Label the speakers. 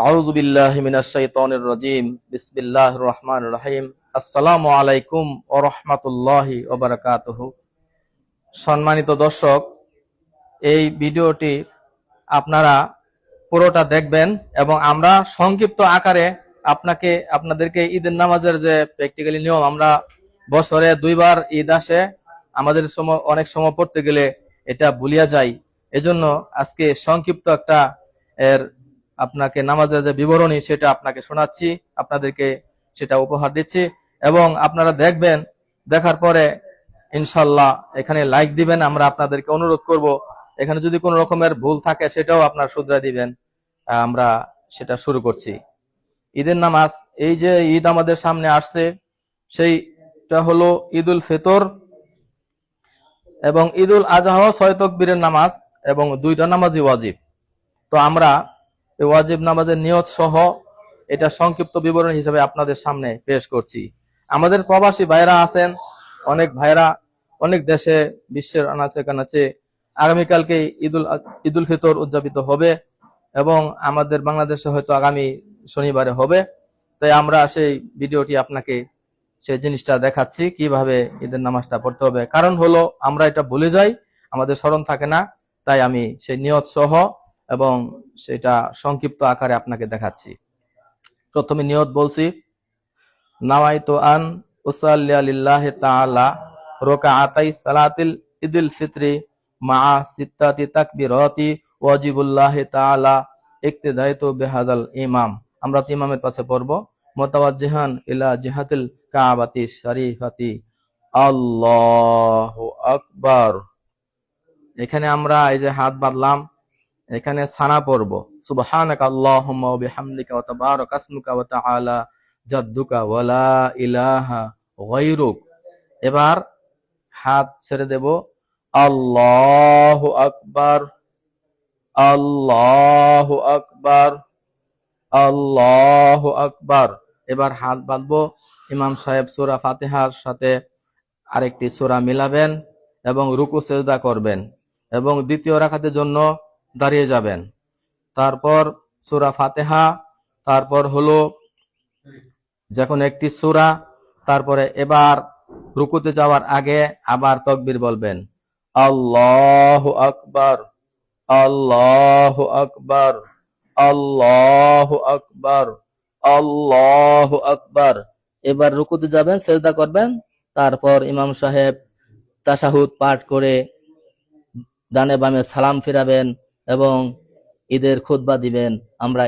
Speaker 1: আউযু বিল্লাহি মিনাশ শাইতানির রাজীম। বিসমিল্লাহির রহমানির রহিম। আসসালামু আলাইকুম ওয়া রাহমাতুল্লাহি ওয়া বারাকাতুহু। সম্মানিত দর্শক, এই ভিডিওটি আপনারা পুরোটা দেখবেন এবং আমরা সংক্ষিপ্ত আকারে আপনাদেরকে ঈদের নামাজের যে প্র্যাকটিক্যালি নিয়ম, আমরা বছরে দুইবার ঈদ আসে, আমাদের অনেক সময় পড়তে গেলে এটা ভুলিয়া যায়। এজন্য আজকে সংক্ষিপ্ত একটা এর আপনাকে নামাজের যে বিবরণী সেটা আপনাকে শোনাচ্ছি, আপনাদেরকে সেটা উপহার দিচ্ছি এবং আপনারা দেখবেন। দেখার পরে ইনশাল্লাহ এখানে লাইক দিবেন। আমরা আপনাদেরকে অনুরোধ করব, এখানে যদি কোনো রকমের ভুল থাকে সেটাও আপনারা শুধরে দিবেন। আমরা সেটা শুরু করছি। ঈদের নামাজ, এই যে ঈদ আমাদের সামনে আসছে, সেইটা হলো ঈদুল ফিতর এবং ঈদুল আজহা। 6 তাকবীরের নামাজ এবং 2টা নামাজই ওয়াজিব। তো আমরা এই ওয়াজিব নামাজের নিয়ত সহ এটা সংক্ষিপ্ত বিবরণ হিসেবে আপনাদের সামনে পেশ করছি। আমাদের প্রবাসী ভাইরা আছেন, অনেক ভাইরা অনেক দেশে, বিশ্বের আনাচে কানাচে আগামীকালকে ঈদুল ফিতর উদযাপিত হবে এবং আমাদের বাংলাদেশে হয়তো আগামী শনিবারে হবে। তাই আমরা সেই ভিডিওটি আপনাকে সেই জিনিসটা দেখাচ্ছি, কিভাবে ঈদের নামাজটা পড়তে হবে। কারণ হলো আমরা এটা ভুলে যাই, আমাদের স্মরণ থাকে না। তাই আমি সেই নিয়ত সহ এবং সেটা সংক্ষিপ্ত আকারে আপনাকে দেখাচ্ছি। প্রথমে নিয়ত বলছি, নাওয়াইতু আন উসাল্লি লিল্লাহি তাআলা রাকাআতাই সালাতিল ঈদুল ফিতরি মা'a সিত্তাতি তাকবীরাতি ওয়াজিবুল্লাহি তাআলা ইক্তিদাইতু বিহাদাল ইমাম। আমরা তো ইমামের পাশে পড়ব। মুতাওয়াজ্জিহান ইলা জিহাতিল কাবাতি শরীফাতি, আল্লাহু আকবার। এখানে আমরা এই যে হাত বাঁধলাম, এখানে সানা পড়ব, সুবহানাকা আল্লাহুম্মা ওয়া বিহামদিকা ওয়া তাবারাকা ইসমুকা ওয়া তাআলা জাদ্দুকা ওয়া লা ইলাহা গায়রুক। এবার হাত ছেড়ে দেব, আল্লাহু আকবার, আল্লাহু আকবার, আল্লাহু আকবার। এবার হাত বাঁধবো। ইমাম সাহেব সূরা ফাতিহার সাথে আরেকটি সূরা মিলাবেন এবং রুকু সিজদা করবেন এবং দ্বিতীয় রাকাতের জন্য দাঁড়িয়ে যাবেন। তারপর সূরা ফাতিহা, তারপর হলো যখন একটি সূরা, তারপরে এবার রুকুতে যাওয়ার আগে আবার তাকবীর বলবেন, আল্লাহু আকবার, আল্লাহু আকবার, আল্লাহু আকবার, আল্লাহু আকবার। এবার রুকুতে যাবেন, সিজদা করবেন। তারপর ইমাম সাহেব তাশাহুদ পাঠ করে ডানে বামে সালাম ফিরাবেন এবং ঈদের খুতবা দিবেন। আমরা